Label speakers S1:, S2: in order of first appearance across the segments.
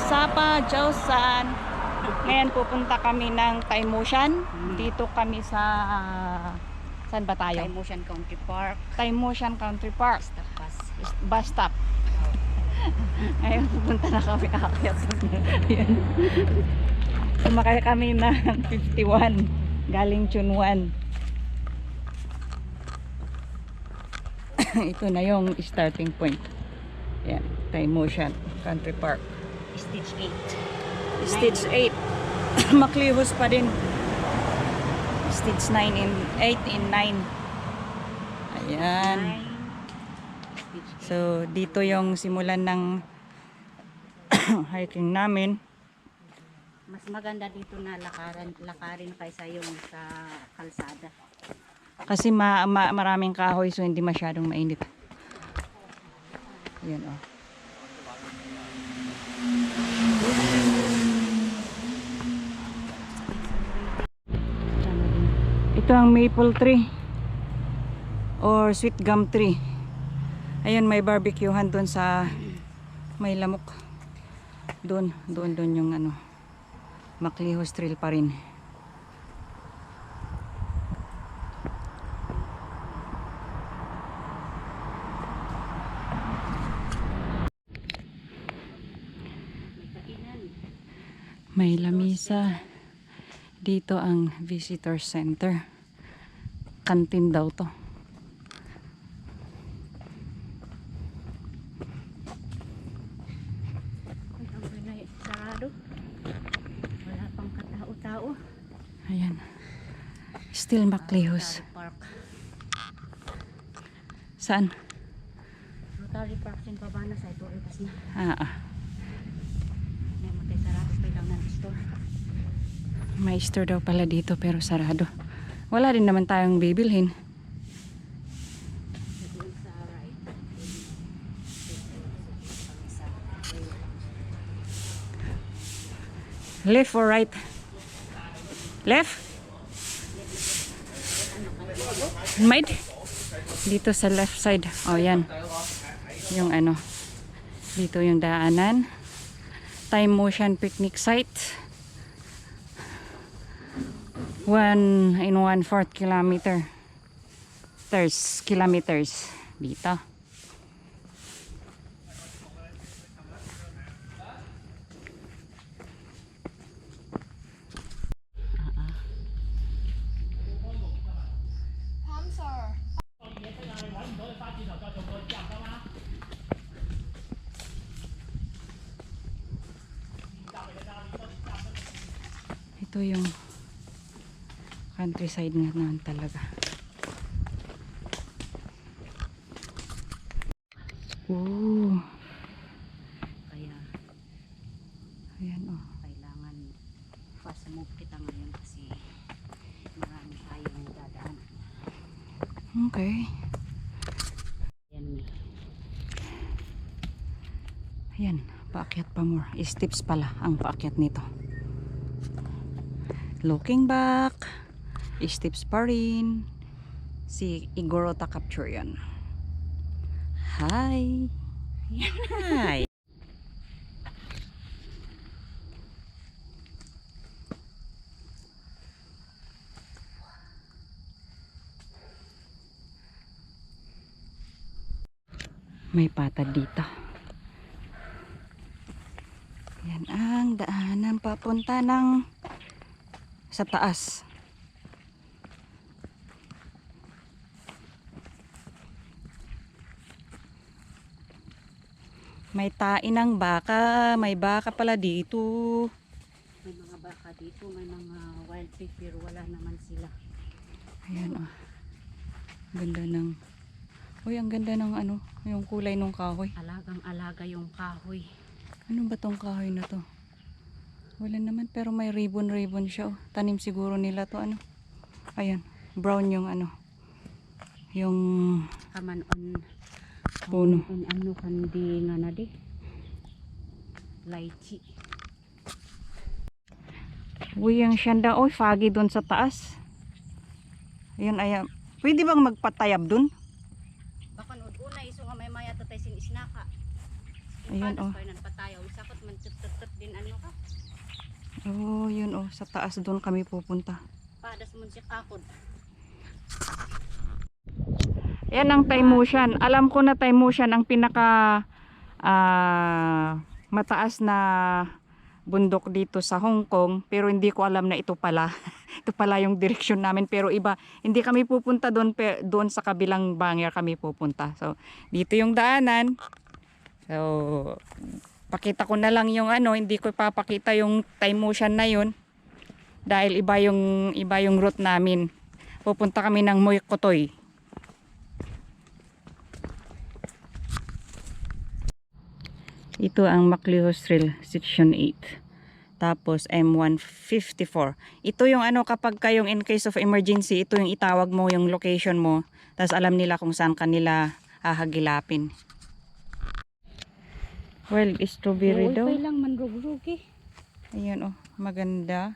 S1: Sapa, Jausan. Ngayon pupunta kami ng Taimosan. Dito kami sa saan ba tayo?
S2: Taimosan Country Park.
S1: Taimosan Country Park. Bus stop. Ngayon pupunta na kami aakyat. Ayan. Sumakay kami ng 51 galing Chunwan. Ito na yung starting point. Ayan, Taimosan Country Park.
S2: Stage 8.
S1: Stage 8. Maklihos pa din. Stage 9 in 8 in 9. Ayan. So dito yung simulan ng hiking namin.
S2: Mas maganda dito na lakarin kaysa yung sa kalsada.
S1: Kasi maraming kahoy so hindi masyadong mainit. Ayan oh. Ito ang maple tree or sweet gum tree. Ayun, may barbecuehan doon sa may lamok. Doon yung ano, Maklihos Trail pa rin. May lamisa. Dito ang visitor center. Kantin daw to.
S2: Sarado. Wala pang katao-tao.
S1: Ayan. Still Maklihos.
S2: Park.
S1: Saan?
S2: Rotary Park sin pabana sa ito ay kasi
S1: Ah.
S2: may matay sarado pa lang ng store.
S1: May store daw pala dito pero sarado. Wala din naman tayong bibilhin.
S2: Doon sa right.
S1: Left or right? Left? Right? Dito sa left side. Oh, yan. Yung ano. Dito yung daanan. Taimosan picnic site. 1 and 1/4 kilometer. Kilometers. Dito. Ito yung countryside nga naman talaga. Ooh.
S2: Kaya
S1: Ayan oh.
S2: kailangan fast move kita ngayon kasi marami tayong dadaan.
S1: Okay.
S2: Yan.
S1: Ayan, paakyat pa more. Steps pala ang paakyat nito. Looking back, steps pa rin. Si Igorota capture yun. Hi! Hi! May patad dito. Yan ang daanan papunta ng sa taas. May tain ng baka. May baka pala dito.
S2: May mga baka dito, may mga wild pig pero wala naman sila.
S1: Ayan oh. Ganda ng uy, ang ganda ng ano, yung kulay ng kahoy.
S2: Alagang alaga yung kahoy.
S1: Ano ba tong kahoy na to? Wala naman pero may ribbon siya oh. Tanim siguro nila to ano. Ayan, brown yung ano. Yung
S2: Kamanon
S1: puno.
S2: ano kandi nga na di. Lychee.
S1: Uy, ang syanda oy, foggy doon sa taas. Ayun, ayan. Pwede bang magpatayab doon?
S2: Baka una iso nga may maya tatay sin isnaka.
S1: Ayun, oh.
S2: Panas pa nan patayaw. Sakot man tut din
S1: Oh, yun oh. Sa taas doon kami pupunta.
S2: Padas mo siya akod.
S1: Yan ang Thai Motion. Alam ko na Thai Motion ang pinaka mataas na bundok dito sa Hong Kong. Pero hindi ko alam na ito pala. Ito pala yung direksyon namin. Pero iba, hindi kami pupunta doon. Doon sa kabilang bangya kami pupunta. So, dito yung daanan. So, pakita ko na lang yung ano. Hindi ko papakita yung Thai Motion na yun. Dahil iba yung route namin. Pupunta kami ng Mui Kotoy. Ito ang Macleod Trail Section 8. Tapos M154. Ito yung ano kapag kayong in case of emergency, ito yung itawag mo yung location mo. Tapos alam nila kung saan kanila hahagilapin. Well, strawberry daw.
S2: Okay lang manrug-rug eh.
S1: Ayan oh, maganda.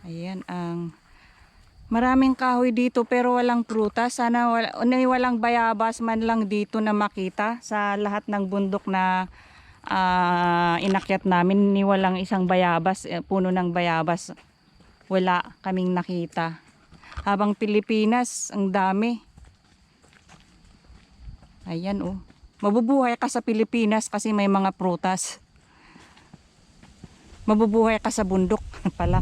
S1: Ayan ang maraming kahoy dito pero walang prutas. Sana walang bayabas man lang dito na makita sa lahat ng bundok na inakyat namin. Ni walang isang bayabas, puno ng bayabas. Wala kaming nakita. Habang Pilipinas, ang dami. Ayan oh. Mabubuhay ka sa Pilipinas kasi may mga prutas. Mabubuhay ka sa bundok pala.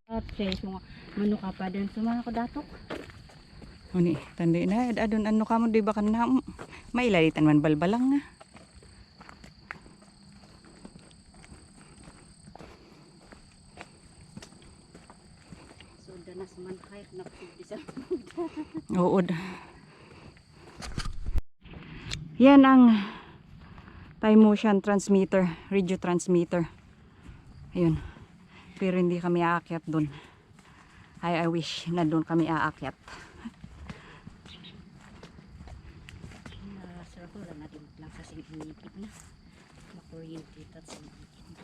S2: Okay, mga manok ka pa din. Sumama ko datok.
S1: Oni, tanda na adon ano kamo di ba kanina mailalitan man balbalang nga.
S2: So, danas man kahit nakapisa.
S1: Oo. Yan ang Thai Motion transmitter, radio transmitter. Ayun. Pero hindi kami aakyat doon. I wish na doon kami aakyat.
S2: Sarap na din lang sa singikip na. Makuryente at singikip na.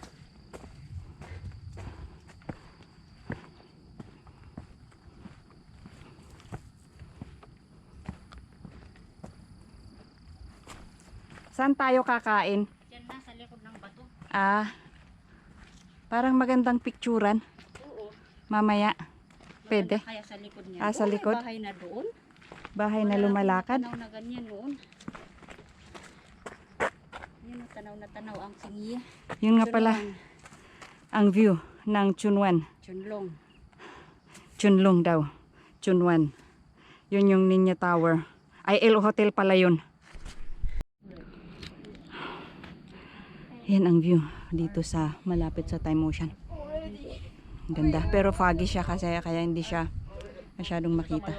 S1: Saan tayo kakain?
S2: Diyan na sa likod ng bato.
S1: Parang magandang picturean.
S2: Oo.
S1: Mamaya. Pwede.
S2: Kaya sa likod niya.
S1: Sa likod?
S2: Bahay na doon.
S1: Bahay na lumalakad.
S2: Tanaw na ganyan noon. Yan ang tanaw ang singiya.
S1: Yun nga pala ang view ng Chunwan.
S2: Chunlong.
S1: Chunlong daw. Chunwan. Yun yung Ninya Tower. Ay, El Hotel pala yun. Yan ang view dito sa malapit sa Thai Motion. Ganda. Pero foggy siya kasi kaya hindi siya masyadong makita.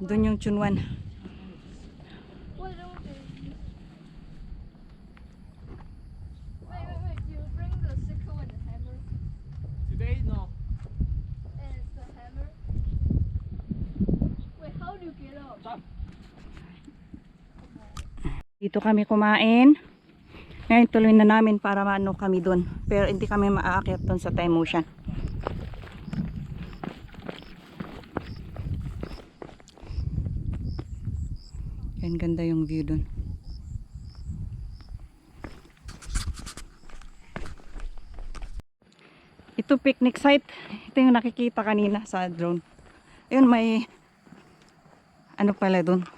S1: Doon yung Chunwan.
S3: Wait, do you bring the sickle and the hammer?
S4: Today, no.
S3: And the hammer? Wait, how do you get up?
S1: Dito kami kumain. Ngayon tuloy na namin para maano kami doon. Pero hindi kami maaakyat doon sa Thai Motion. Yan, ganda yung view doon. Ito picnic site. Ito yung nakikita kanina sa drone. Ayun, may ano pala doon.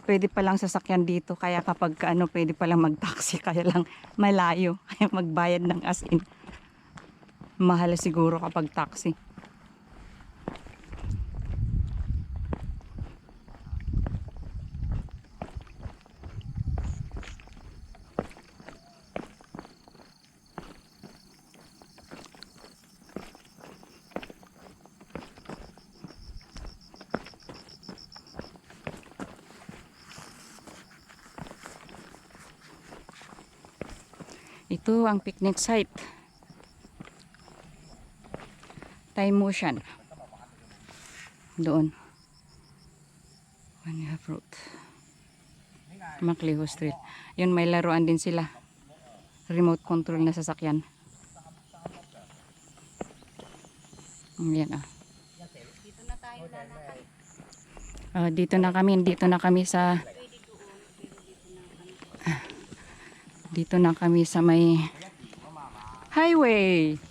S1: Pwede palang sasakyan dito kaya kapag ano pwede palang mag-taxi kaya lang malayo kaya magbayad ng as in mahal siguro kapag taxi. Ito ang picnic site. Thai Motion. Doon. Vanilla fruit. Macleho Street. Yun, may laruan din sila. Remote control na sasakyan. Yan ah.
S2: Dito na tayo lalakad.
S1: Dito na kami sa dito na kami sa may highway.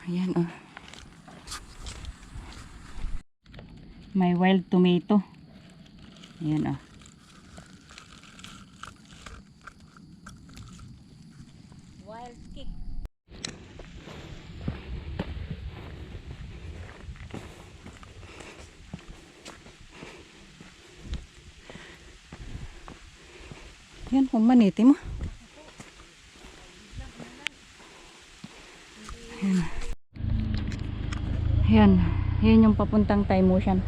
S1: Ayan oh. May wild tomato. Ayan oh.
S2: Wild kick.
S1: Yan, humaniti mo. Yan. Yan. Yan yung papuntang Thai Ocean.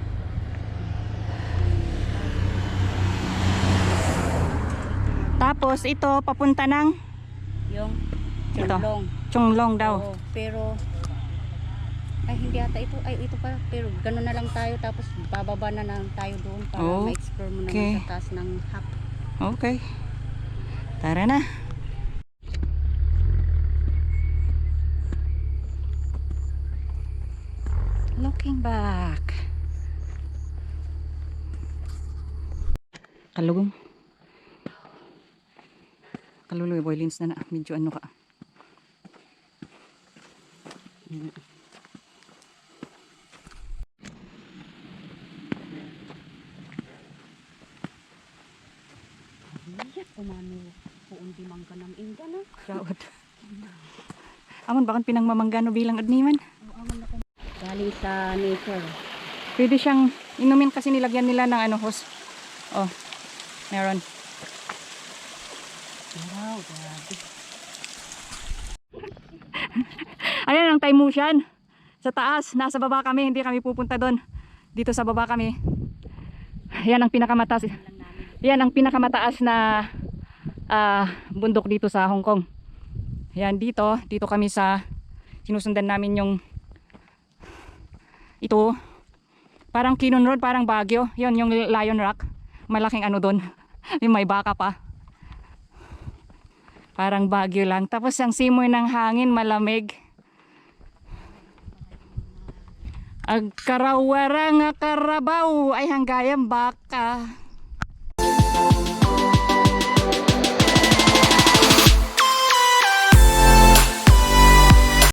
S1: Tapos ito papunta ng
S2: Yung
S1: Ito.
S2: Chonglong.
S1: Chonglong daw.
S2: Oo, pero ay hindi ata ito. Ay ito pala. Pero gano'n na lang tayo. Tapos bababa na lang tayo doon para ma-explore mo
S1: Okay.
S2: naman sa taas ng hap.
S1: Okay. Tara na. Looking back. Kalugong. Kaluluy boy lens na na. Medyo ano ka.
S2: Iyat umano. Puon di mangga ng inga na.
S1: Rawad. Amon bakit pinangmamanggano bilang adniman?
S2: Galing sa nature.
S1: Pwede siyang inumin kasi nilagyan nila ng ano hose. Oh. Meron.
S2: Wow, grabe.
S1: Ayan ang Thai Ocean. Sa taas, nasa baba kami, hindi kami pupunta doon. Dito sa baba kami. Yan ang pinakamataas. Yan ang pinakamataas na bundok dito sa Hong Kong. Yan dito kami sa sinusundan namin yung ito. Parang Kinon Road, parang Baguio. Yon yung Lion Rock. Malaking ano doon. May baka pa. Parang Baguio lang. Tapos ang simoy ng hangin malamig. Agkarawara nga karabaw ay hanggayang baka.